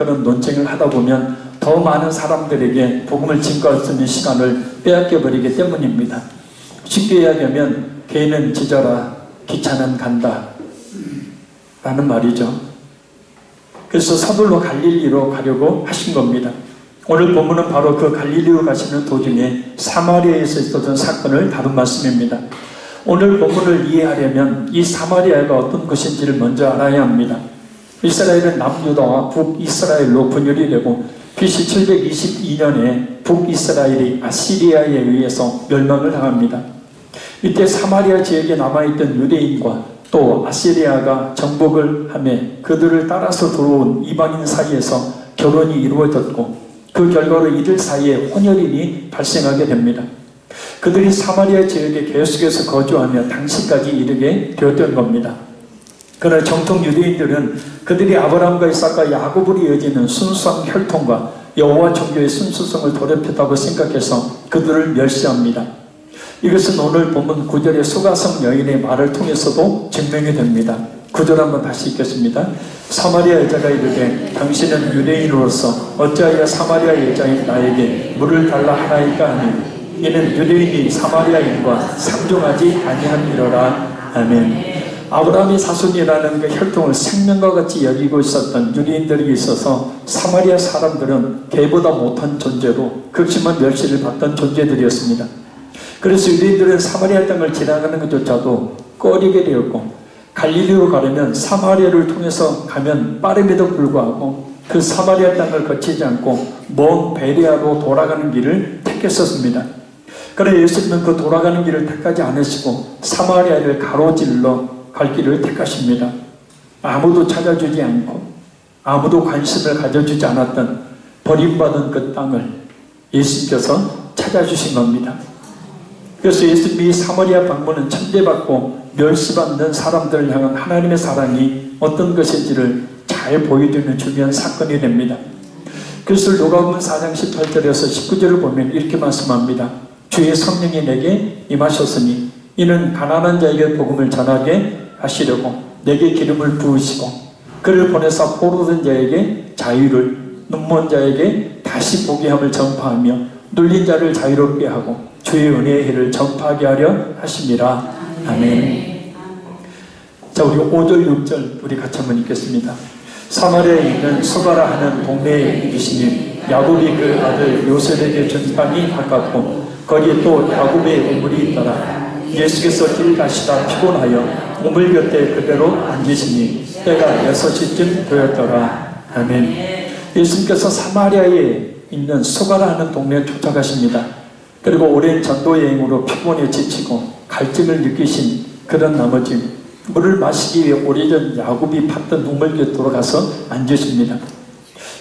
그런 논쟁을 하다 보면 더 많은 사람들에게 복음을 증거할 수 있는 시간을 빼앗겨 버리기 때문입니다. 쉽게 이야기하면 개는 짖어라 기차는 간다 라는 말이죠. 그래서 서둘러 갈릴리로 가려고 하신 겁니다. 오늘 본문은 바로 그 갈릴리로 가시는 도중에 사마리아에서 있었던 사건을 다룬 말씀입니다. 오늘 본문을 이해하려면 이 사마리아가 어떤 것인지를 먼저 알아야 합니다. 이스라엘은 남유다와 북이스라엘로 분열이 되고 BC 722년에 북이스라엘이 아시리아에 의해서 멸망을 당합니다. 이때 사마리아 지역에 남아있던 유대인과 또 아시리아가 정복을 하며 그들을 따라서 들어온 이방인 사이에서 결혼이 이루어졌고 그 결과로 이들 사이에 혼혈인이 발생하게 됩니다. 그들이 사마리아 지역에 계속해서 거주하며 당시까지 이르게 되었던 겁니다. 그러나 정통 유대인들은 그들이 아브라함과 이삭과 야곱으로 이어지는 순수한 혈통과 여호와 종교의 순수성을 더럽혔다고 생각해서 그들을 멸시합니다. 이것은 오늘 본문 9절의 수가성 여인의 말을 통해서도 증명이 됩니다. 9절 한번 다시 읽겠습니다. 사마리아 여자가 이르되 당신은 유대인으로서 어찌하여 사마리아 여자인 나에게 물을 달라 하나이까 하니 이는 유대인이 사마리아인과 상종하지 아니함이로라. 아멘. 아브라함의 사손이라는 그 혈통을 생명과 같이 여기고 있었던 유대인들이 있어서 사마리아 사람들은 개보다 못한 존재로 극심한 멸시를 받던 존재들이었습니다. 그래서 유대인들은 사마리아 땅을 지나가는 것조차도 꺼리게 되었고 갈릴리로 가려면 사마리아를 통해서 가면 빠름에도 불구하고 그 사마리아 땅을 거치지 않고 먼 베레아로 돌아가는 길을 택했었습니다. 그러나 예수님은 그 돌아가는 길을 택하지 않으시고 사마리아를 가로질러 갈 길을 택하십니다. 아무도 찾아주지 않고 아무도 관심을 가져주지 않았던 버림받은 그 땅을 예수님께서 찾아주신 겁니다. 그래서 예수님이 사마리아 방문은 천대받고 멸시받는 사람들을 향한 하나님의 사랑이 어떤 것인지를 잘 보여주는 중요한 사건이 됩니다. 그래서 누가복음 4장 18절에서 19절을 보면 이렇게 말씀합니다. 주의 성령이 내게 임하셨으니 이는 가난한 자에게 복음을 전하게 하시려고 내게 기름을 부으시고 그를 보내사 포로된 자에게 자유를 눈먼 자에게 다시 보게 함을 전파하며 눌린 자를 자유롭게 하고 주의 은혜의 해를 전파하게 하려 하심이라. 아멘. 자, 우리 5절 6절 우리 같이 한번 읽겠습니다. 사마리아에 있는 소가라 하는 동네에 계시니 야곱이 그 아들 요셉에게 준 땅이 가깝고 거기에 또 야곱의 우물이 있더라. 예수께서 길 가시다 피곤하여 우물 곁에 그대로 앉으시니 때가 6시쯤 되었더라. 아멘. 예수님께서 사마리아에 있는 소가라 하는 동네에 도착하십니다. 그리고 오랜 전도 여행으로 피곤에 지치고 갈증을 느끼신 그런 나머지 물을 마시기 위해 오래전 야곱이 팠던 우물 곁으로 가서 앉으십니다.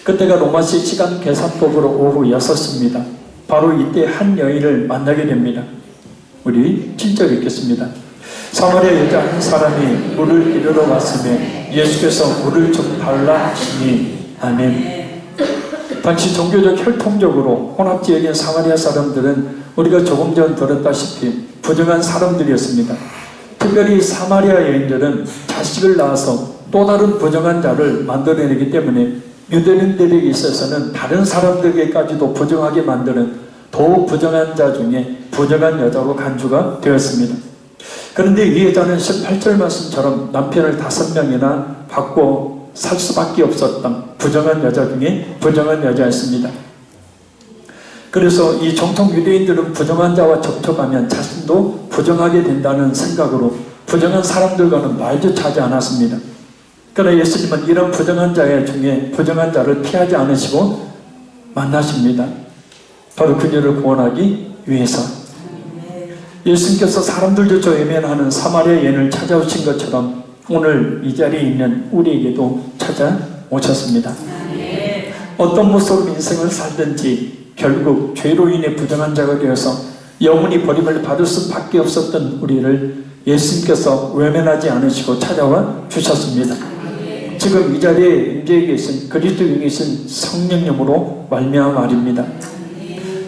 그때가 로마식 시간 계산법으로 오후 6시입니다. 바로 이때 한 여인을 만나게 됩니다. 우리 7절 읽겠습니다. 사마리아 여자 한 사람이 물을 이르러 왔으며 예수께서 물을 좀 달라 하시니. 아멘. 당시 종교적 혈통적으로 혼합지역인 사마리아 사람들은 우리가 조금 전 들었다시피 부정한 사람들이었습니다. 특별히 사마리아 여인들은 자식을 낳아서 또 다른 부정한 자를 만들어내기 때문에 유대인들에게 있어서는 다른 사람들에게까지도 부정하게 만드는 더욱 부정한 자 중에 부정한 여자로 간주가 되었습니다. 그런데 이 여자는 18절 말씀처럼 남편을 5명이나 받고 살 수밖에 없었던 부정한 여자 중에 부정한 여자였습니다. 그래서 이 정통 유대인들은 부정한 자와 접촉하면 자신도 부정하게 된다는 생각으로 부정한 사람들과는 말조차 하지 않았습니다. 그러나 예수님은 이런 부정한 자 중에 부정한 자를 피하지 않으시고 만나십니다. 바로 그녀를 구원하기 위해서. 예수님께서 사람들조차 외면하는 사마리아 여인을 찾아오신 것처럼 오늘 이 자리에 있는 우리에게도 찾아오셨습니다. 어떤 모습으로 인생을 살든지 결국 죄로 인해 부정한 자가 되어서 영원히 버림을 받을 수밖에 없었던 우리를 예수님께서 외면하지 않으시고 찾아와 주셨습니다. 지금 이 자리에 임재해 계신 그리스도에 계신 성령님으로 말미암아 말입니다.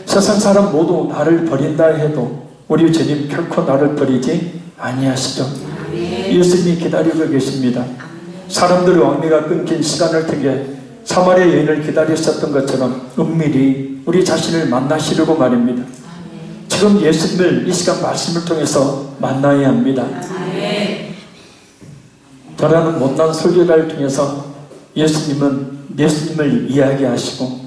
세상 사람 모두 나를 버린다 해도 우리 주님 결코 나를 버리지 아니하시죠. 예수님이 기다리고 계십니다. 사람들의 왕래가 끊긴 시간을 통해 사마리아 여인을 기다렸었던 것처럼 은밀히 우리 자신을 만나시려고 말입니다. 지금 예수님을 이 시간 말씀을 통해서 만나야 합니다. 저라는 못난 설교를 통해서 예수님을 이야기하시고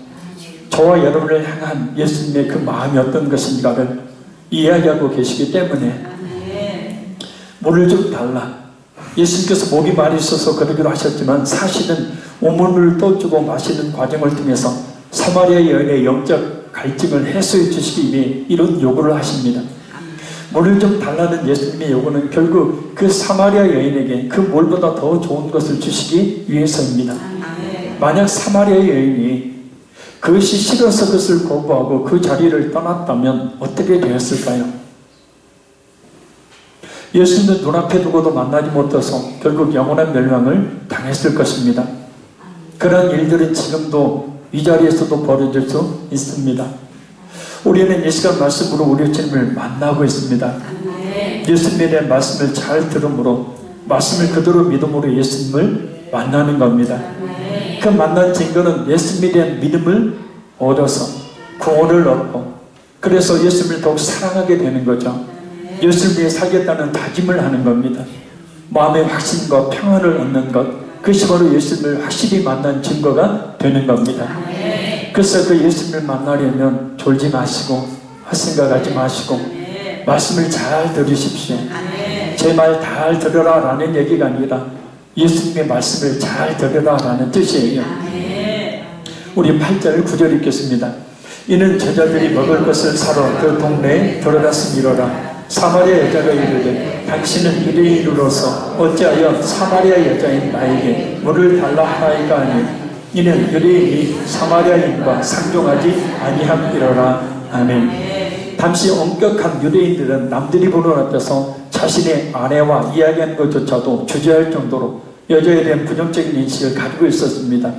저와 여러분을 향한 예수님의 그 마음이 어떤 것인가를 이야기하고 계시기 때문에 물을 좀 달라. 예수님께서 목이 많이 있어서 그러기도 하셨지만 사실은 오물을 떠주고 마시는 과정을 통해서 사마리아 여인의 영적 갈증을 해소해 주시기 위해 이런 요구를 하십니다. 물을 좀 달라는 예수님의 요구는 결국 그 사마리아 여인에게 그 물보다 더 좋은 것을 주시기 위해서입니다. 만약 사마리아 여인이 그것이 싫어서 그것을 거부하고 그 자리를 떠났다면 어떻게 되었을까요? 예수님은 눈앞에 두고도 만나지 못해서 결국 영원한 멸망을 당했을 것입니다. 그런 일들은 지금도 이 자리에서도 벌어질 수 있습니다. 우리는 이 시간 말씀으로 우리 주님을 만나고 있습니다. 예수님에 대한 말씀을 잘 들음으로 말씀을 그대로 믿음으로 예수님을 만나는 겁니다. 그 만난 증거는 예수님에 대한 믿음을 얻어서 구원을 얻고 그래서 예수님을 더욱 사랑하게 되는 거죠. 예수를 위해 살겠다는 다짐을 하는 겁니다. 마음의 확신과 평안을 얻는 것 그것이 바로 예수님을 확실히 만난 증거가 되는 겁니다. 그래서 그 예수님을 만나려면 졸지 마시고 헛생각하지 마시고 말씀을 잘 들으십시오. 제 말 잘 들으라 라는 얘기가 아니라 예수님의 말씀을 잘 들으라 라는 뜻이에요. 우리 8절 9절 읽겠습니다. 이는 제자들이 먹을 것을 사러 그 동네에 들어갔음이로라. 사마리아 여자가 이르되 당신은 유대인으로서 어찌하여 사마리아 여자인 나에게 물을 달라 하나이까 하니 이는 유대인이 사마리아인과 상종하지 아니함이로라. 아멘. 당시 엄격한 유대인들은 남들이 보는 앞에서 자신의 아내와 이야기하는 것조차도 주저할 정도로 여자에 대한 부정적인 인식을 가지고 있었습니다.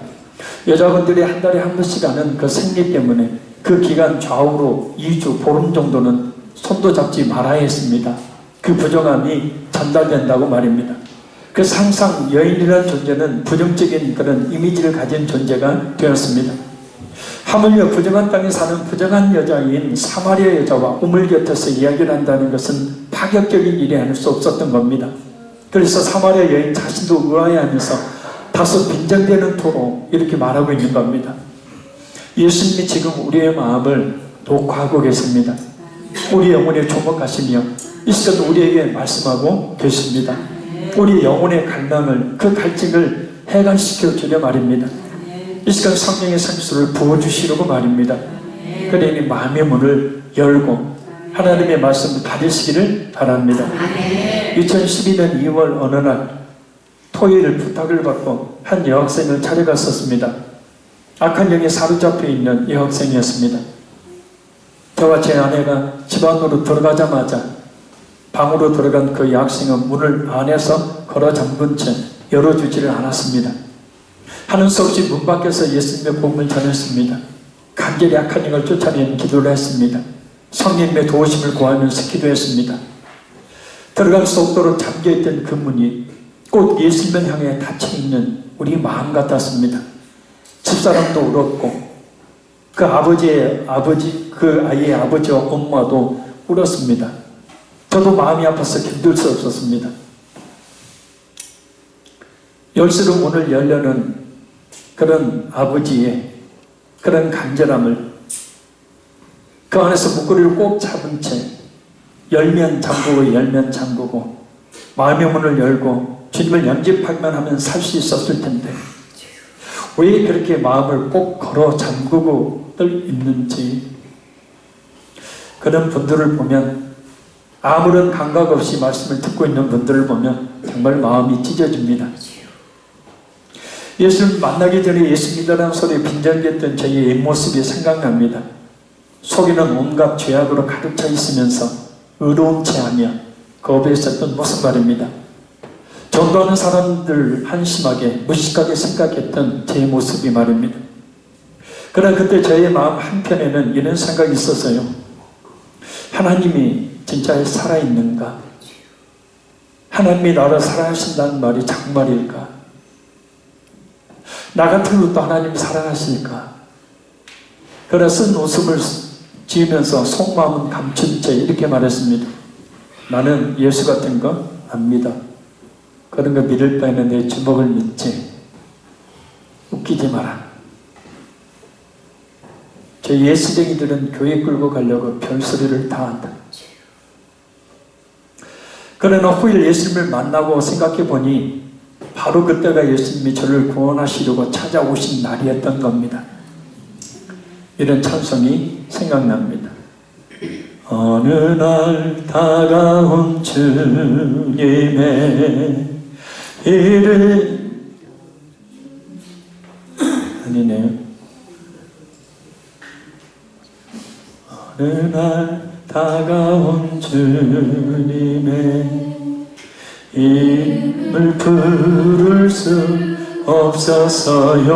여자분들이 한 달에 한 번씩 하는 그 생리 때문에 그 기간 좌우로 2주, 보름 정도는 손도 잡지 말아야 했습니다. 그 부정함이 전달된다고 말입니다. 그래서 항상 여인이라는 존재는 부정적인 그런 이미지를 가진 존재가 되었습니다. 하물며 부정한 땅에 사는 부정한 여자인 사마리아 여자와 우물 곁에서 이야기를 한다는 것은 파격적인 일이 아닐 수 없었던 겁니다. 그래서 사마리아 여인 자신도 의아해하면서 다소 빈정되는 토로 이렇게 말하고 있는 겁니다. 예수님이 지금 우리의 마음을 녹화하고 계십니다. 우리 영혼에 주목하시며 이 시간 우리에게 말씀하고 계십니다. 우리 영혼의 갈망을 그 갈증을 해결시켜 주려 말입니다. 이 시간 성령의 상수를 부어주시려고 말입니다. 그러니 마음의 문을 열고 하나님의 말씀을 받으시기를 바랍니다. 2012년 2월 어느 날 토요일 부탁을 받고 한 여학생을 찾아갔었습니다. 악한 영에 사로잡혀 있는 여학생이었습니다. 저와 제 아내가 집 안으로 들어가자마자 방으로 들어간 그 여학생은 문을 안에서 걸어 잠근 채 열어주지를 않았습니다. 하는 수 없이 문 밖에서 예수님의 복음을 전했습니다. 간절히 악한 영을 쫓아내는 기도를 했습니다. 성령님의 도우심을 구하면서 기도했습니다. 들어갈 수 없도록 잠겨있던 그 문이 곧 예수님을 향해 닫혀있는 우리 마음 같았습니다. 집사람도 울었고 그 그 아이의 아버지와 엄마도 울었습니다. 저도 마음이 아파서 견딜 수 없었습니다. 열쇠로 문을 열려는 그런 아버지의 그런 간절함을 그 안에서 목걸이를 꼭 잡은 채 열면 잠그고 열면 잠그고 마음의 문을 열고 주님을 영접하기만 하면 살 수 있었을 텐데 왜 그렇게 마음을 꼭 걸어 잠그고 있는지 그런 분들을 보면 아무런 감각 없이 말씀을 듣고 있는 분들을 보면 정말 마음이 찢어집니다. 예수를 만나기 전에 예수 믿으라는 소리에 빈정댔던 저의 옛모습이 생각납니다. 속에는 온갖 죄악으로 가득 차 있으면서 의로운 체하며 겁에 있었던 모습 말입니다. 전도하는 사람들 한심하게 무식하게 생각했던 제 모습이 말입니다. 그러나 그때 저의 마음 한편에는 이런 생각이 있었어요. 하나님이 진짜 살아있는가? 하나님이 나를 사랑하신다는 말이 정말일까? 나 같은 것도 하나님이 사랑하시니까. 그래서 쓴 웃음을 지으면서 속마음은 감춘 채 이렇게 말했습니다. 나는 예수 같은 거 안 믿어. 그런 거 믿을 바에는 내 주먹을 믿지. 웃기지 마라. 저 예수쟁이들은 교회 끌고 가려고 별소리를 다 한다. 그러나 후일 예수님을 만나고 생각해 보니 바로 그때가 예수님이 저를 구원하시려고 찾아오신 날이었던 겁니다. 이런 찬송이 생각납니다. 어느 날 다가온 주님의 이름 아니네요. 어느 날 다가온 주님의 이름을 부를 수 없어서요.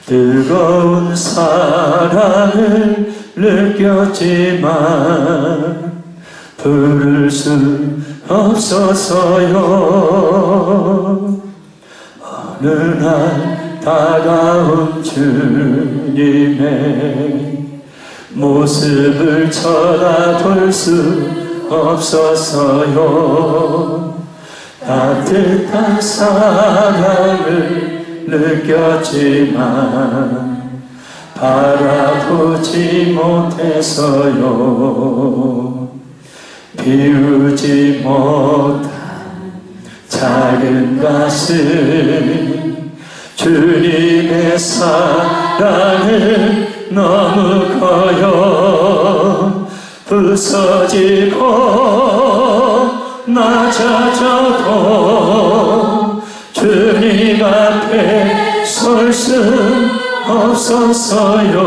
뜨거운 사랑을 느꼈지만 부를 수 없어서요. 어느 날 다가온 주님의 모습을 쳐다볼 수 없어서요. 따뜻한 사랑을 느꼈지만 바라보지 못해서요. 비우지 못한 작은 가슴 주님의 사랑을 너무 커요. 부서지고 낮아져도 주님 앞에 설 수 없었어요.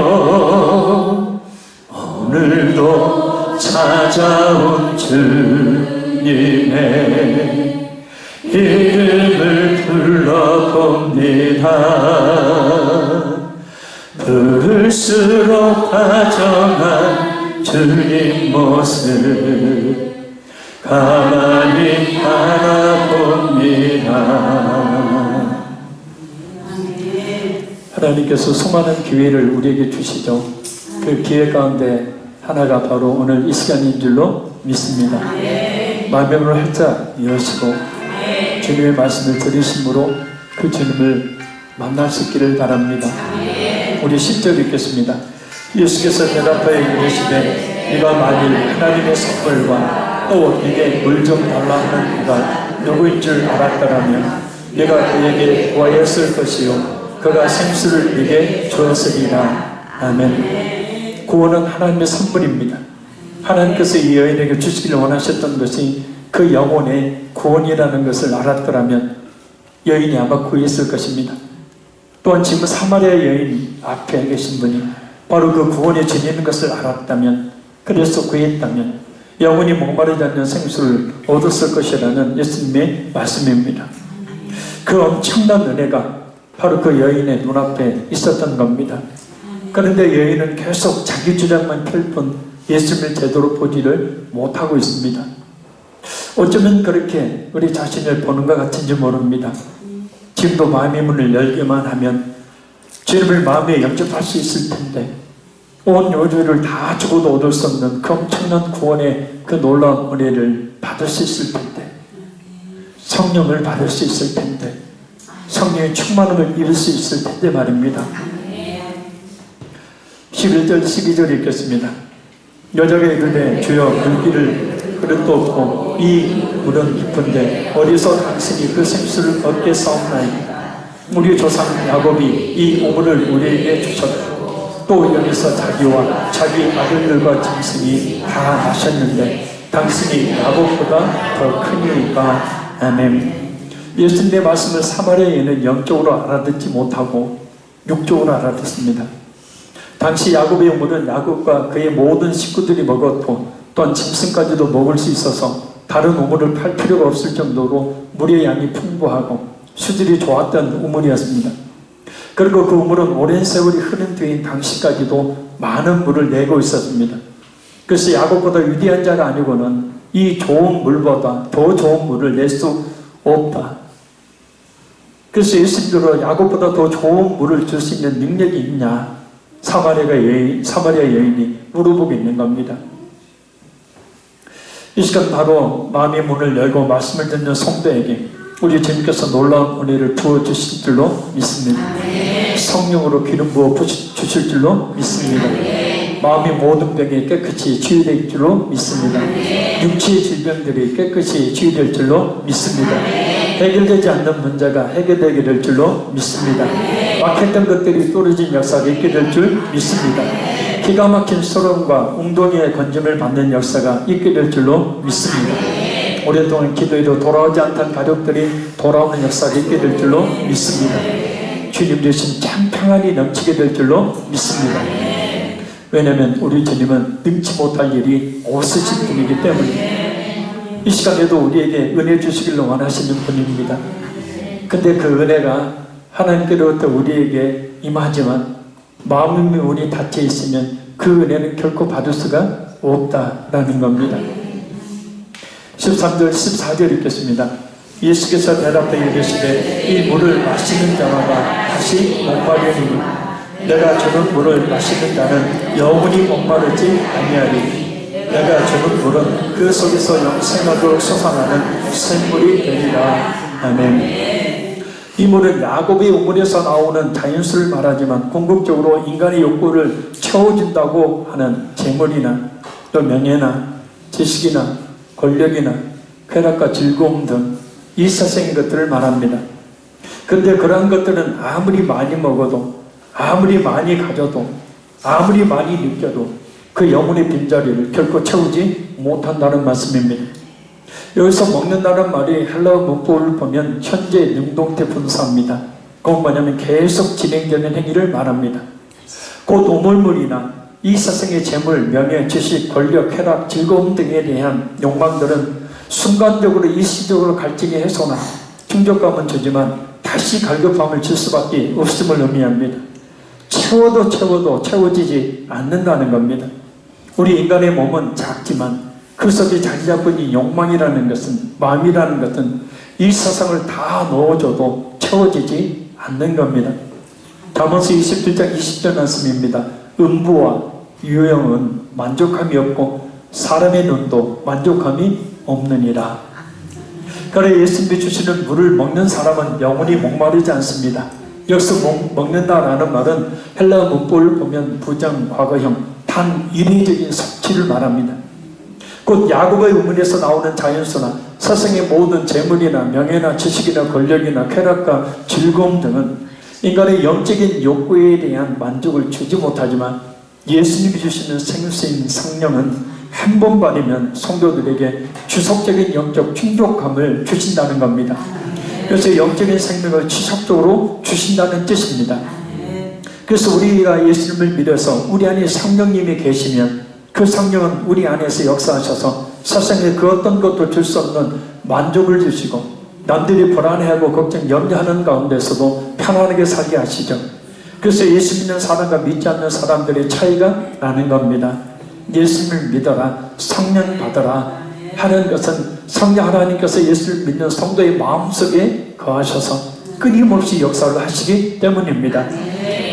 오늘도 찾아온 주님의 이름을 불러봅니다. 부를수록 다정한 주님 모습 가만히 바라봅니다. 하나님께서 수많은 기회를 우리에게 주시죠. 그 기회 가운데 하나가 바로 오늘 이 시간인 줄로 믿습니다. 마음의 문을 활짝 여시고 주님의 말씀을 들으심으로 그 주님을 만날 수 있기를 바랍니다. 우리 10절 읽겠습니다. 예수께서 대답하여 이르시되 네가 만일 하나님의 선물과 또 네게 물 좀 달라 하는 그가 누구인 줄 알았더라면 네가 그에게 구하였을 것이요 그가 생수를 네게 주었으리라. 아멘. 구원은 하나님의 선물입니다. 하나님께서 이 여인에게 주시기를 원하셨던 것이 그 영혼의 구원이라는 것을 알았더라면 여인이 아마 구했을 것입니다. 또한 지금 사마리아 여인 앞에 계신 분이 바로 그 구원의 주님인 것을 알았다면, 그래서 구했다면 영혼이 목마르지 않는 생수를 얻었을 것이라는 예수님의 말씀입니다. 그 엄청난 은혜가 바로 그 여인의 눈앞에 있었던 겁니다. 그런데 여인은 계속 자기 주장만 펼 뿐 예수님을 제대로 보지를 못하고 있습니다. 어쩌면 그렇게 우리 자신을 보는 것 같은지 모릅니다. 지금도 마음의 문을 열기만 하면 주님을 마음에 영접할 수 있을 텐데, 온 우주를 다 주고도 얻을 수 없는 그 엄청난 구원의 그 놀라운 은혜를 받을 수 있을 텐데, 성령을 받을 수 있을 텐데, 성령의 충만함을 이룰 수 있을 텐데 말입니다. 11절 12절 읽겠습니다. 여자가 이르되 주여 물기를 그릇도 없고 이 물은 깊은데 어디서 당신이 그 생수를 얻게 사옵나이까. 우리 조상 야곱이 이 우물을 우리에게 주셨고 또 여기서 자기와 자기 아들들과 짐승이 다 마셨는데 당신이 야곱보다 더 크니까. 아멘. 예수님의 말씀을 사마리아인은 영적으로 알아듣지 못하고 육적으로 알아듣습니다. 당시 야곱의 우물은 야곱과 그의 모든 식구들이 먹었고 또한 짐승까지도 먹을 수 있어서 다른 우물을 팔 필요가 없을 정도로 물의 양이 풍부하고 수질이 좋았던 우물이었습니다. 그리고 그 우물은 오랜 세월이 흐른 뒤인 당시까지도 많은 물을 내고 있었습니다. 그래서 야곱보다 위대한 자가 아니고는 이 좋은 물보다 더 좋은 물을 낼 수 없다. 그래서 예수님도 야곱보다 더 좋은 물을 줄 수 있는 능력이 있냐? 사마리아 여인이 물어보고 있는 겁니다. 이 시간 바로 마음의 문을 열고 말씀을 듣는 성도에게 우리 주님께서 놀라운 은혜를 부어주실 줄로 믿습니다. 성령으로 기름 부어 주실 줄로 믿습니다. 마음의 모든 병이 깨끗이 치유될 줄로 믿습니다. 육체의 질병들이 깨끗이 치유될 줄로 믿습니다. 해결되지 않는 문제가 해결되게 될 줄로 믿습니다. 막혔던 것들이 뚫어진 역사가 있게 될 줄 믿습니다. 기가 막힌 소름과 웅덩이의 건짐을 받는 역사가 있게 될 줄로 믿습니다. 오랫동안 기도해도 돌아오지 않던 가족들이 돌아오는 역사가 있게 될 줄로 믿습니다. 주님 대신 참 평안이 넘치게 될 줄로 믿습니다. 왜냐하면 우리 주님은 능치 못할 일이 없으신 분이기 때문에 이 시간에도 우리에게 은혜 주시기를 원하시는 분입니다. 근데 그 은혜가 하나님께로부터 우리에게 임하지만 마음의 문이 닫혀 있으면 그 은혜는 결코 받을 수가 없다라는 겁니다. 13절 14절 읽겠습니다. 예수께서 대답하여 이르시되 이 물을 마시는 자마다 다시 목마르리니 내가 주는 물을 마시는 자는 영원히 목마르지 아니하리니 내가 주는 물은 그 속에서 영생하도록 솟아나는 샘물이 되리라. 아멘. 이 물은 야곱의 우물에서 나오는 자연수를 말하지만 궁극적으로 인간의 욕구를 채워준다고 하는 재물이나 또 명예나 지식이나 권력이나 쾌락과 즐거움 등 이 세상의 것들을 말합니다. 그런데 그러한 것들은 아무리 많이 먹어도 아무리 많이 가져도 아무리 많이 느껴도 그 영혼의 빈자리를 결코 채우지 못한다는 말씀입니다. 여기서 먹는다는 말이 헬라어 문법을 보면 현재 능동태 분사입니다. 그건 뭐냐면 계속 진행되는 행위를 말합니다. 곧 우물물이나 이 세상의 재물, 명예, 지식, 권력, 쾌락, 즐거움 등에 대한 욕망들은 순간적으로 일시적으로 갈증의 해소나 충족감은 주지만 다시 갈급함을 줄 수밖에 없음을 의미합니다. 채워도 채워지지 않는다는 겁니다. 우리 인간의 몸은 작지만 그 속에 자리 잡고 있는 욕망이라는 것은, 마음이라는 것은 이 세상을 다 넣어줘도 채워지지 않는 겁니다. 잠언서 27장 20절 말씀입니다. 음부와 유형은 만족함이 없고 사람의 눈도 만족함이 없느니라. 그래 예수님이 주시는 물을 먹는 사람은 영원히 목마르지 않습니다. 여기서 먹는다라는 말은 헬라어 문법을 보면 부정, 과거형, 단 인위적인 섭취를 말합니다. 곧 야곱의 우물에서 나오는 자연수나 세상의 모든 재물이나 명예나 지식이나 권력이나 쾌락과 즐거움 등은 인간의 영적인 욕구에 대한 만족을 주지 못하지만 예수님이 주시는 생수인 성령은 한 번 받으면 성도들에게 지속적인 영적 충족감을 주신다는 겁니다. 그래서 영적인 생명을 지속적으로 주신다는 뜻입니다. 그래서 우리가 예수님을 믿어서 우리 안에 성령님이 계시면 그 성령은 우리 안에서 역사하셔서 세상에 그 어떤 것도 줄 수 없는 만족을 주시고 남들이 불안해하고 걱정, 염려하는 가운데서도 편안하게 살게 하시죠. 그래서 예수 믿는 사람과 믿지 않는 사람들의 차이가 나는 겁니다. 예수님을 믿어라, 성령 받아라 하는 것은 성령 하나님께서 예수를 믿는 성도의 마음속에 거하셔서 끊임없이 역사를 하시기 때문입니다.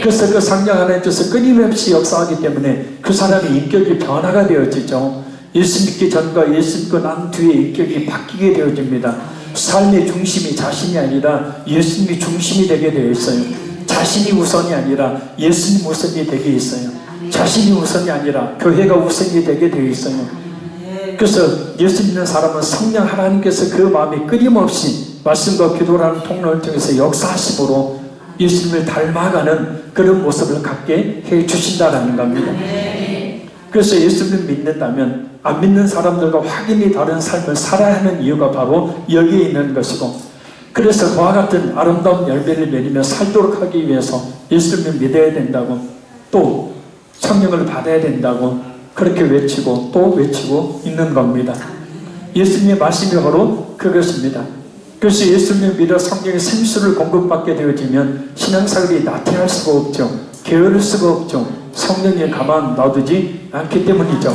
그래서 그 성령 하나님께서 끊임없이 역사하기 때문에 그 사람의 인격이 변화가 되어지죠. 예수 믿기 전과 예수 믿고 난 뒤에 인격이 바뀌게 되어집니다. 삶의 중심이 자신이 아니라 예수님이 중심이 되게 되어 있어요. 자신이 우선이 아니라 예수님 우선이 되게 있어요. 자신이 우선이 아니라 교회가 우선이 되게 되어 있어요. 그래서 예수 믿는 사람은 성령 하나님께서 그 마음이 끊임없이 말씀과 기도라는 통로를 통해서 역사하심으로 예수님을 닮아가는 그런 모습을 갖게 해주신다는 겁니다. 그래서 예수님을 믿는다면 안 믿는 사람들과 확연히 다른 삶을 살아야 하는 이유가 바로 여기에 있는 것이고, 그래서 그와 같은 아름다운 열매를 내리며 살도록 하기 위해서 예수님을 믿어야 된다고, 또 성령을 받아야 된다고 그렇게 외치고 또 외치고 있는 겁니다. 예수님의 말씀이 바로 그것입니다. 그래서 예수님을 믿어 성령의 생수를 공급받게 되어지면 신앙생활이 나태할 수가 없죠. 게으를 수가 없죠. 성령에 가만 놔두지 않기 때문이죠.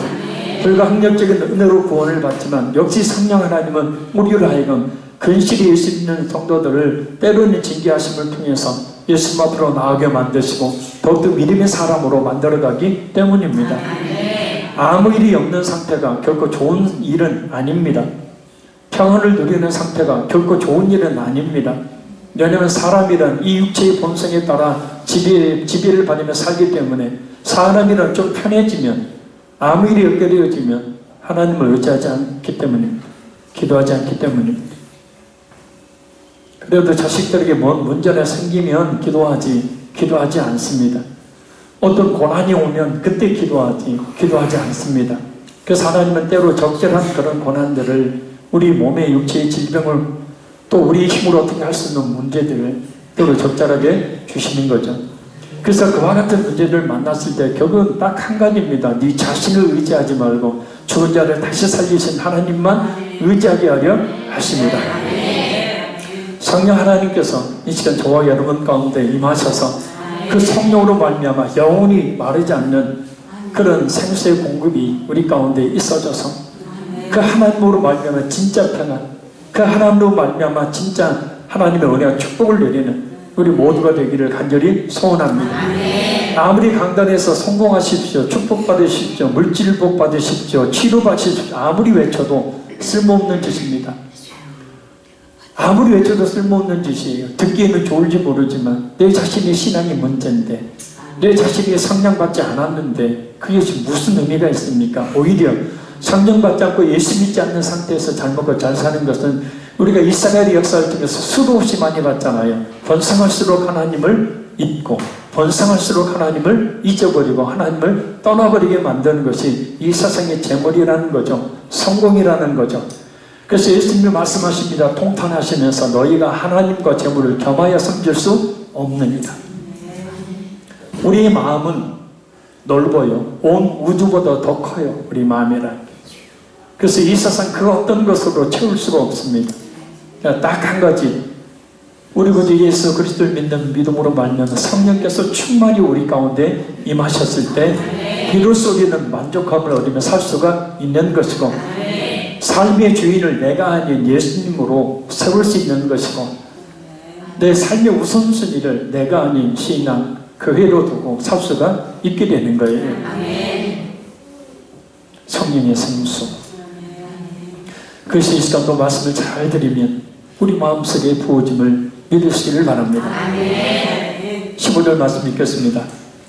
불가항력적인 은혜로 구원을 받지만 역시 성령 하나님은 우리를 하여금 근실이 예수 믿는 성도들을 때로는 징계하심을 통해서 예수님 앞으로 나아가게 만드시고 더욱더 믿음의 사람으로 만들어가기 때문입니다. 아무 일이 없는 상태가 결코 좋은 일은 아닙니다. 평안을 누리는 상태가 결코 좋은 일은 아닙니다. 왜냐하면 사람이란 이 육체의 본성에 따라 지배를 받으며 살기 때문에 사람이란 좀 편해지면 아무 일이 없게 되어지면 하나님을 의지하지 않기 때문입니다. 기도하지 않기 때문입니다. 그래도 자식들에게 뭔 문제가 생기면 기도하지 않습니다. 어떤 고난이 오면 그때 기도하지 않습니다. 그래서 하나님은 때로 적절한 그런 고난들을 우리 몸의 육체의 질병을 또 우리의 힘으로 어떻게 할 수 있는 문제들을 때로 적절하게 주시는 거죠. 그래서 그와 같은 문제를 만났을 때 결국은 딱 한 가지입니다. 네 자신을 의지하지 말고 죽은 자를 다시 살리신 하나님만 의지하게 하려 하십니다. 성령 하나님께서 이 시간 저와 여러분 가운데 임하셔서 그 성령으로 말미암아 영원히 마르지 않는 그런 생수의 공급이 우리 가운데 있어져서 그 하나님으로 말미암아 진짜 평안, 그 하나님으로 말미암아 진짜 하나님의 은혜와 축복을 내리는 우리 모두가 되기를 간절히 소원합니다. 아무리 강단에서 성공하십시오, 축복받으십시오, 물질복 받으십시오, 치료받으십시오, 아무리 외쳐도 쓸모없는 짓입니다. 아무리 외쳐도 쓸모없는 짓이에요. 듣기에는 좋을지 모르지만 내 자신의 신앙이 문제인데, 내 자신이 성령받지 않았는데 그게 무슨 의미가 있습니까? 오히려 성령받지 않고 예수 믿지 않는 상태에서 잘 먹고 잘 사는 것은 우리가 이스라엘의 역사를 통해서 수도 없이 많이 봤잖아요. 번성할수록 하나님을 잊고 번성할수록 하나님을 잊어버리고 하나님을 떠나버리게 만드는 것이 이 세상의 재물이라는 거죠. 성공이라는 거죠. 그래서 예수님이 말씀하십니다. 통탄하시면서 너희가 하나님과 재물을 겸하여 섬길 수 없느니라. 우리의 마음은 넓어요. 온 우주보다 더 커요. 우리 마음이란. 그래서 이 세상 그 어떤 것으로 채울 수가 없습니다. 딱 한 가지, 우리 구주 예수 그리스도를 믿는 믿음으로 말미암아 성령께서 충만히 우리 가운데 임하셨을 때 비로소 우리는 만족함을 얻으며 살 수가 있는 것이고, 삶의 주인을 내가 아닌 예수님으로 세울 수 있는 것이고, 내 삶의 우선순위를 내가 아닌 신앙, 교회로 두고 살 수가 있게 되는 거예요. 성령의 생수. 그래서 이 시간도 말씀을 잘 드리면 우리 마음속에 부어짐을 믿으시기를 바랍니다. 15절 말씀 읽겠습니다.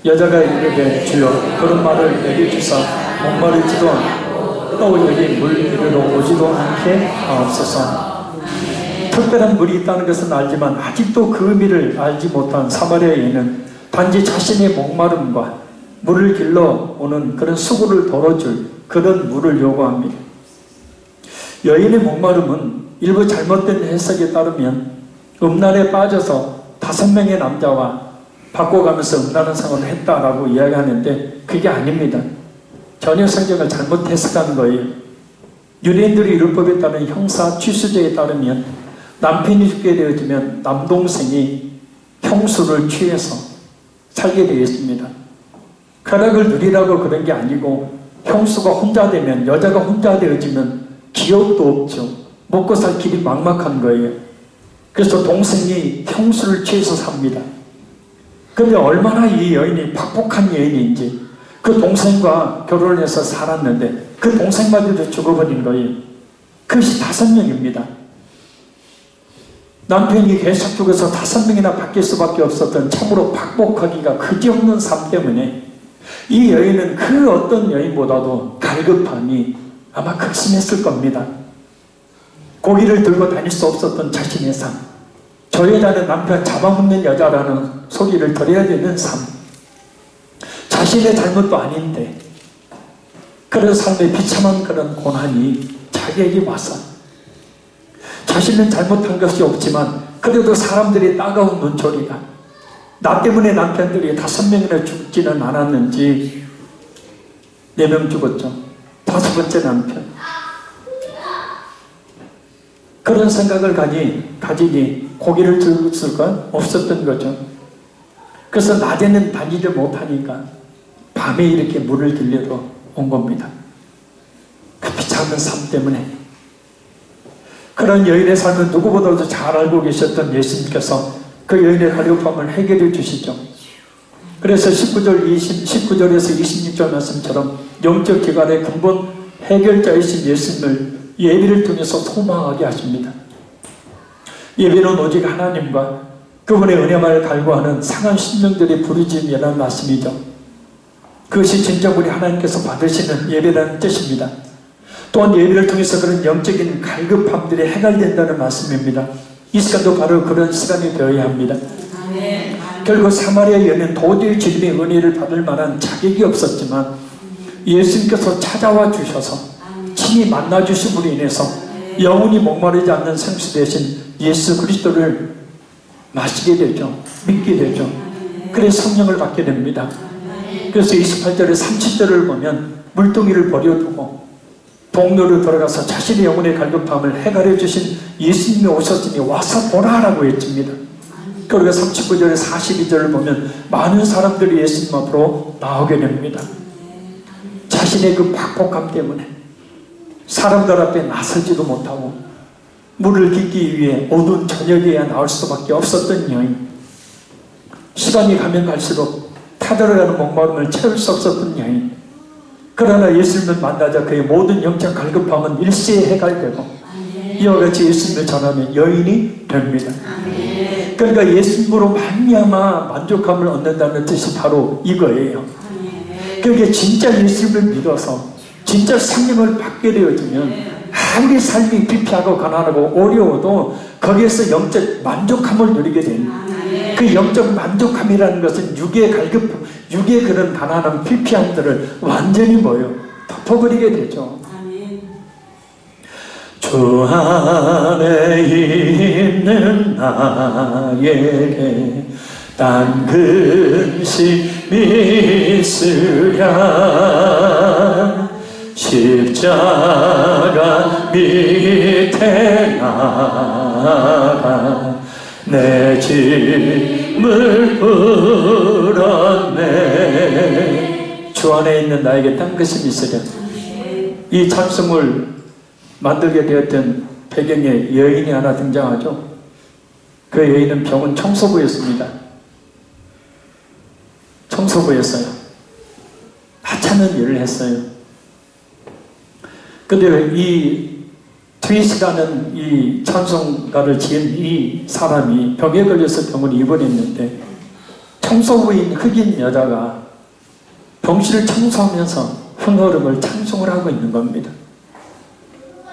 여자가 이르되 주여 그런 말을 내게 주사 목마르지도 않고 또 여기 물 이르러 오지도 않게 하옵소서. 특별한 물이 있다는 것은 알지만 아직도 그 의미를 알지 못한 사마리아 여인은 단지 자신의 목마름과 물을 길러 오는 그런 수고를 덜어줄 그런 물을 요구합니다. 여인의 목마름은 일부 잘못된 해석에 따르면 음란에 빠져서 5명의 남자와 바꿔가면서 음란한 생활을 했다라고 이야기하는데 그게 아닙니다. 전혀 성경을 잘못 해석한 거예요. 유대인들의 율법에 따른 형사 취수제에 따르면 남편이 죽게 되어지면 남동생이 형수를 취해서 살게 되어 있습니다. 쾌락을 누리라고 그런 게 아니고, 형수가 혼자 되면, 여자가 혼자 되어지면 기업도 없죠. 먹고 살 길이 막막한 거예요. 그래서 동생이 형수를 취해서 삽니다. 그런데 얼마나 이 여인이 박복한 여인인지, 그 동생과 결혼을 해서 살았는데 그 동생마저도 죽어버린 거예요. 그것이 5명입니다. 남편이 계속 죽어서 5명이나 바뀔 수밖에 없었던 참으로 박복하기가 그지없는 삶 때문에 이 여인은 그 어떤 여인보다도 갈급함이 아마 극심했을 겁니다. 고기를 들고 다닐 수 없었던 자신의 삶, 저 여자는 남편 잡아먹는 여자라는 소리를 들어야 되는 삶, 자신의 잘못도 아닌데 그런 삶에 비참한 그런 고난이 자기에게 와서 자신은 잘못한 것이 없지만 그래도 사람들이 따가운 눈초리가, 나 때문에 남편들이 5명이나 죽지는 않았는지 4명 죽었죠. 5번째 남편. 그런 생각을 가지니 고기를 들고 있을 건 없었던 거죠. 그래서 낮에는 다니지 못하니까 밤에 이렇게 물을 들려러 온 겁니다. 그 비참한 삶 때문에. 그런 여인의 삶을 누구보다도 잘 알고 계셨던 예수님께서 그 여인의 갈급함을 해결해 주시죠. 그래서 19절에서 26절 말씀처럼 영적 기관의 근본 해결자이신 예수님을 예배를 통해서 소망하게 하십니다. 예배는 오직 하나님과 그분의 은혜만을 갈구하는 상한 심령들의 부르짖음이라는 말씀이죠. 그것이 진정 우리 하나님께서 받으시는 예배라는 뜻입니다. 또한 예배를 통해서 그런 영적인 갈급함들이 해결된다는 말씀입니다. 이 시간도 바로 그런 시간이 되어야 합니다. 결국 사마리아 여인은 도저히 주님의 은혜를 받을 만한 자격이 없었지만 예수님께서 찾아와 주셔서 친히 만나 주심으로 인해서 영원히 목마르지 않는 생수 대신 예수 그리스도를 마시게 되죠. 믿게 되죠. 그래서 성령을 받게 됩니다. 그래서 28절에 30절을 보면 물동이를 버려두고 동로로 들어가서 자신의 영혼의 갈급함을 해결해 주신 예수님이 오셨으니 와서 보라라고 했습니다. 그리고 39절에 42절을 보면 많은 사람들이 예수님 앞으로 나오게 됩니다. 자신의 그 박복함 때문에 사람들 앞에 나서지도 못하고 물을 깃기 위해 어두운 저녁에야 나올 수밖에 없었던 여인, 시간이 가면 갈수록 타들어가는 목마름을 채울 수 없었던 여인, 그러나 예수님을 만나자 그의 모든 영적 갈급함은 일시에 해결되고 이와 같이 예수님을 전하면 여인이 됩니다. 그러니까 예수님으로 말미암아 만족함을 얻는다는 뜻이 바로 이거예요. 그러니까 진짜 예수님을 믿어서 진짜 생명을 받게 되어지면 아무리 삶이 피폐하고 가난하고 어려워도 거기에서 영적 만족함을 누리게 됩니다. 그 영적 만족함이라는 것은 육의 갈급, 육의 그런 가난한 피폐함들을 완전히 덮어버리게 되죠. 주 안에 있는 나에게 단 근심이 있으랴 십자가 밑에 나가 내 짐을 풀었네. 주 안에 있는 나에게 딴 것이 있으랴. 이 찬송을 만들게 되었던 배경에 여인이 하나 등장하죠. 그 여인은 병원 청소부였습니다. 청소부였어요. 하찮은 일을 했어요. 근데 이 트윗이라는 이 찬송가를 지은 이 사람이 병에 걸려서 병원에 입원했는데 청소부인 흑인 여자가 병실을 청소하면서 흥얼음을 찬송을 하고 있는 겁니다.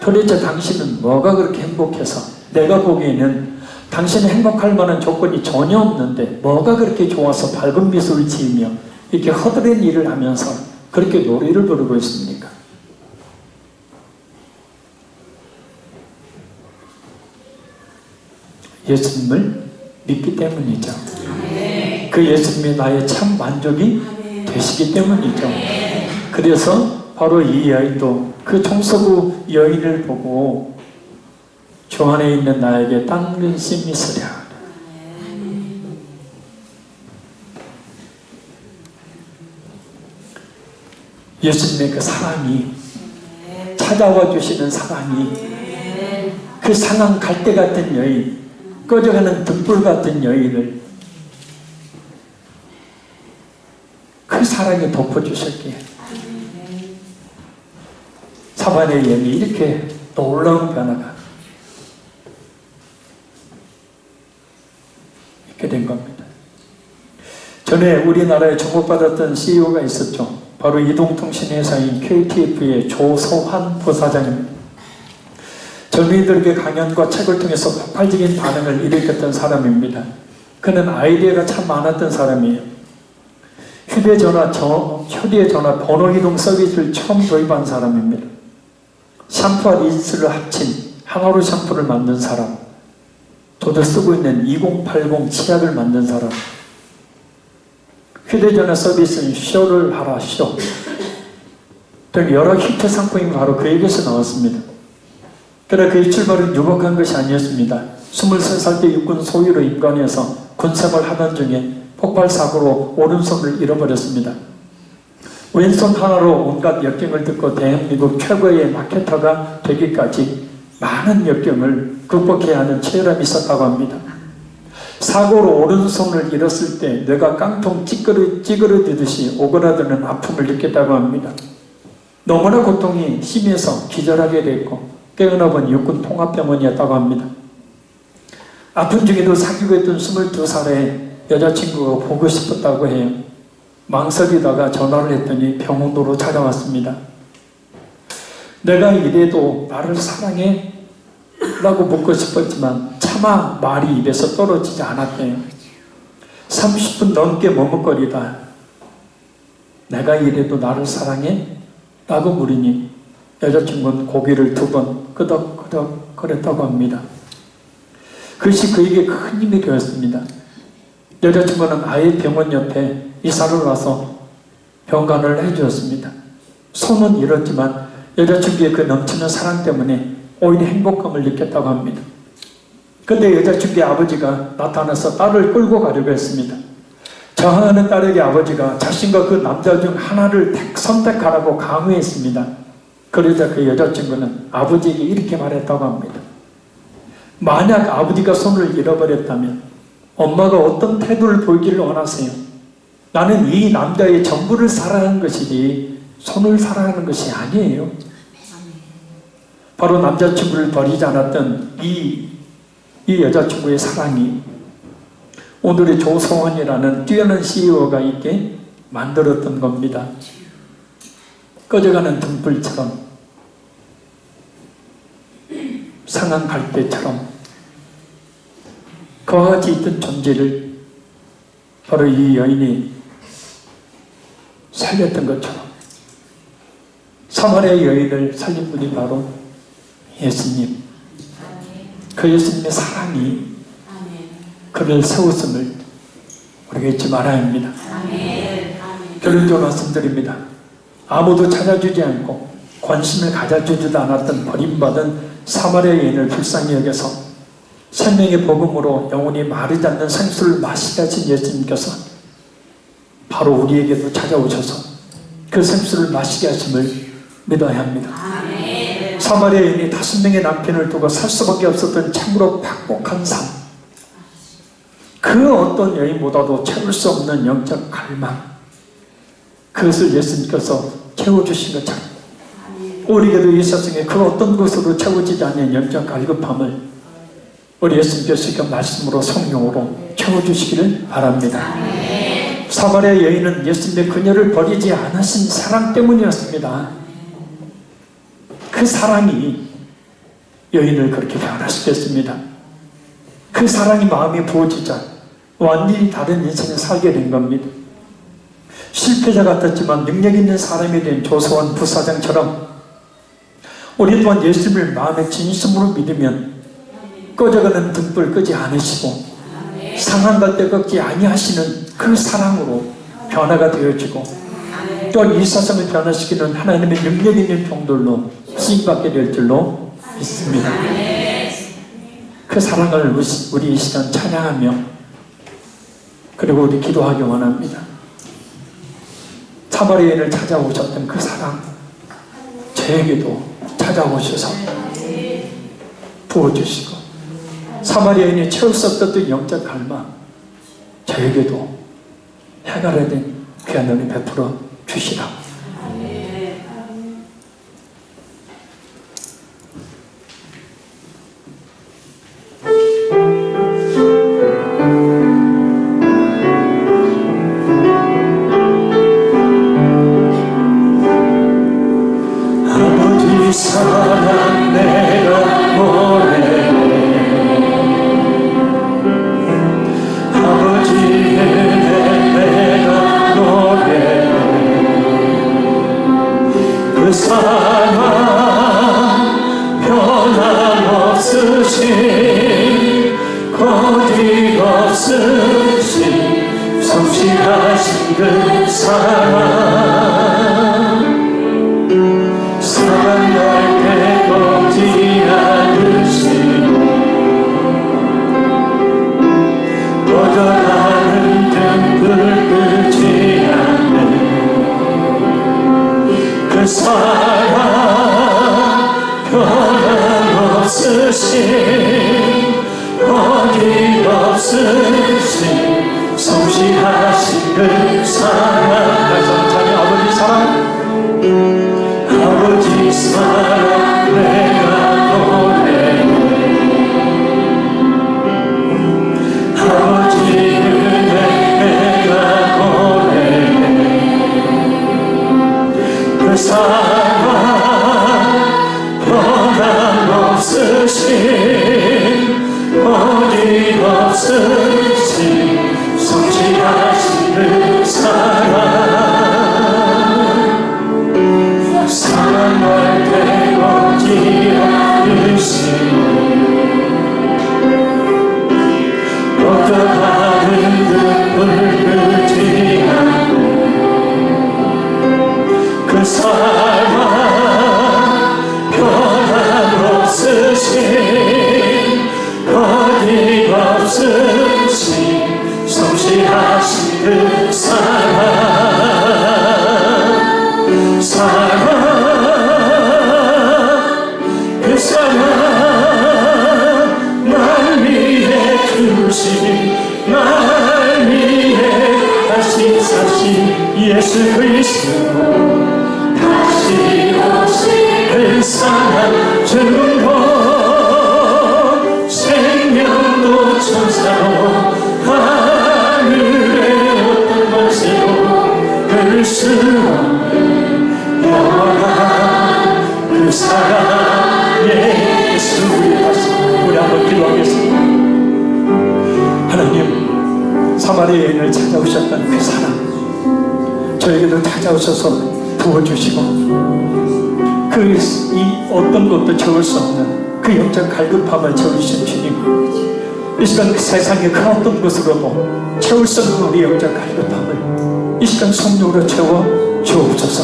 도대체 당신은 뭐가 그렇게 행복해서 내가 보기에는 당신이 행복할 만한 조건이 전혀 없는데 뭐가 그렇게 좋아서 밝은 미소를 지으며 이렇게 허드렛 일을 하면서 그렇게 노래를 부르고 있습니까? 예수님을 믿기 때문이죠. 그 예수님이 나의 참 만족이 되시기 때문이죠. 그래서 바로 이 여인도 그 청소부 여인을 보고 주 안에 있는 나에게 딴 근심이 있으랴. 예수님의 그 사랑이, 찾아와 주시는 사랑이, 그 상한 갈대 같은 여인, 꺼져가는 등불 같은 여인을 그 사랑이 덮어주셨기에 사마리아 여인이 이렇게 놀라운 변화가 있게 된 겁니다. 전에 우리나라에 주목받았던 CEO가 있었죠. 바로 이동통신회사인 KTF의 조서환 부사장입니다. 젊은이들에게 강연과 책을 통해서 폭발적인 반응을 일으켰던 사람입니다. 그는 아이디어가 참 많았던 사람이에요. 휴대전화 번호 이동 서비스를 처음 도입한 사람입니다. 샴푸와 린스를 합친 항아리 샴푸를 만든 사람, 저도 쓰고 있는 2080 치약을 만든 사람, 휴대전화 서비스는 쇼를 하라 쇼 등 여러 히트 상품이 바로 그에게서 나왔습니다. 그러나 그의 출발은 유복한 것이 아니었습니다. 23살 때 육군 소위로 입관해서 군생활 하던 중에 폭발사고로 오른손을 잃어버렸습니다. 왼손 하나로 온갖 역경을 듣고 대한민국 최고의 마케터가 되기까지 많은 역경을 극복해야 하는 체험이 있었다고 합니다. 사고로 오른손을 잃었을 때 뇌가 깡통 찌그러지듯이 오그라드는 아픔을 느꼈다고 합니다. 너무나 고통이 심해서 기절하게 됐고 깨어나 보니 육군 통합병원이었다고 합니다. 아픈 중에도 사귀고 있던 22살의 여자친구가 보고 싶었다고 해요. 망설이다가 전화를 했더니 병원으로 찾아왔습니다. 내가 이래도 나를 사랑해? 라고 묻고 싶었지만 차마 말이 입에서 떨어지지 않았대요. 30분 넘게 머뭇거리다 내가 이래도 나를 사랑해? 라고 물으니 여자친구는 고개를 2번 끄덕끄덕 거렸다고 합니다. 그것이 그에게 큰 힘이 되었습니다. 여자친구는 아예 병원 옆에 이사를 와서 병간을 해주었습니다. 손은 잃었지만 여자친구의 그 넘치는 사랑 때문에 오히려 행복감을 느꼈다고 합니다. 그때 여자친구의 아버지가 나타나서 딸을 끌고 가려고 했습니다. 저항하는 딸에게 아버지가 자신과 그 남자 중 하나를 선택하라고 강요했습니다. 그러자 그 여자친구는 아버지에게 이렇게 말했다고 합니다. 만약 아버지가 손을 잃어버렸다면 엄마가 어떤 태도를 보이기를 원하세요? 나는 이 남자의 전부를 사랑하는 것이지 손을 사랑하는 것이 아니에요. 바로 남자친구를 버리지 않았던 이 여자친구의 사랑이 오늘의 조성원이라는 뛰어난 CEO가 있게 만들었던 겁니다. 꺼져가는 등불처럼 상한 갈대처럼 그와 같이 있던 존재를 바로 이 여인이 살렸던 것처럼 사마리아 여인을 살린 분이 바로 예수님. 그 예수님의 사랑이 그를 세웠음을 우리가 잊지 말아야 합니다. 결론적으로 말씀드립니다. 아무도 찾아주지 않고 관심을 가져주지도 않았던 버림받은 사마리아 여인을 불쌍히 여겨서 생명의 복음으로 영혼이 마르지 않는 생수를 마시게 하신 예수님께서 바로 우리에게도 찾아오셔서 그 생수를 마시게 하심을 믿어야 합니다. 사마리아 여인이 5명의 남편을 두고 살 수밖에 없었던 참으로 팍복한 삶, 그 어떤 여인보다도 채울 수 없는 영적 갈망, 그것을 예수님께서 채워주신 것처럼 우리에게도 이 세상에 그 어떤 것으로 채워지지 않는 영적 갈급함을 우리 예수님께서 그 말씀으로 성령으로 채워주시기를 바랍니다. 사마리아 여인은 예수님의 그녀를 버리지 않으신 사랑 때문이었습니다. 그 사랑이 여인을 그렇게 변화시켰습니다. 그 사랑이 마음에 부어지자 완전히 다른 인생을 살게 된 겁니다. 실패자 같았지만 능력 있는 사람이 된 조서원 부사장처럼 우리 또한 예수님을 마음에 진심으로 믿으면 꺼져가는 등불 끄지 않으시고 상한 갈대 꺾지 아니하시는 그 사랑으로 변화가 되어지고 또한 이 세상을 변화시키는 하나님의 능력 있는 병들로 쓰임받게 될 줄로 믿습니다. 그 사랑을 우리 이 시간 찬양하며 그리고 우리 기도하기 원합니다. 사마리아 여인을 찾아오셨던 그 사랑 저에게도 찾아오셔서 부어주시고 사마리아 여인이 채울 수 없었던 영적 갈망 저에게도 해결된 귀한 은혜 베풀어 주시라. 아버지 사랑 내가 노래해 아버지 은혜 내가 노래해 그 사랑 변함없으신 거짓없으신 성실하신 그 사랑 사랑할 때 꺾지 않으시고 꺼져가는 등불 끄지 않는 그 사랑 변함없으신 그 사랑 찬이 아버지 사랑 아버지 사랑 내가 노래해 아버지 은혜 내가 노래해 그 사랑 변함없으신 어림없으신 성실하신 그 사랑 사랑할 때 어찌 않으시니 뻗어가는 듯 불끄지 않는 그 사랑 변함없으신 어림없으신 성실하신 그 사랑 그 사랑 날 위해 주신 날 위해 다시 사신 예수 그리스도 다시 오신 그 사랑 죽음도 생명도 천사도 하늘의 어떤 것으로 들 수 없는 영원한 그 사랑 예수 우리 한번 기도하겠습니다. 하나님 사마리아 여인을 찾아오셨던 그 사랑 저에게도 찾아오셔서 부어주시고 그 이 어떤 것도 채울 수 없는 그 영적 갈급함을 채우신 주님 이 시간 그 세상의 그 어떤 것으로도 채울 수 없는 우리 영적 갈급함을 이 시간 성령으로 채워 주옵소서.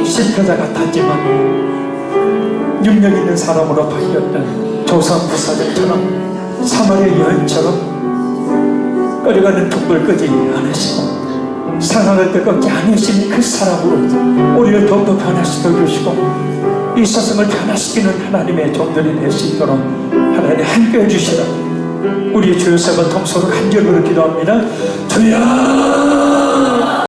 실패자 같았지만 능력 있는 사람으로 바뀌었던 조상 부사들처럼 사마리아 여인처럼 끓여가는 불을 끄지 않으시고 사랑할 때 꺾지 않으신 그 사랑으로 우리를 더욱더 변화시켜 주시고 이 세상을 변화시키는 하나님의 종들이 될 수 있도록 하나님 함께 해주시라. 우리 주 예수님을 통솔로 간절히 기도합니다. 주여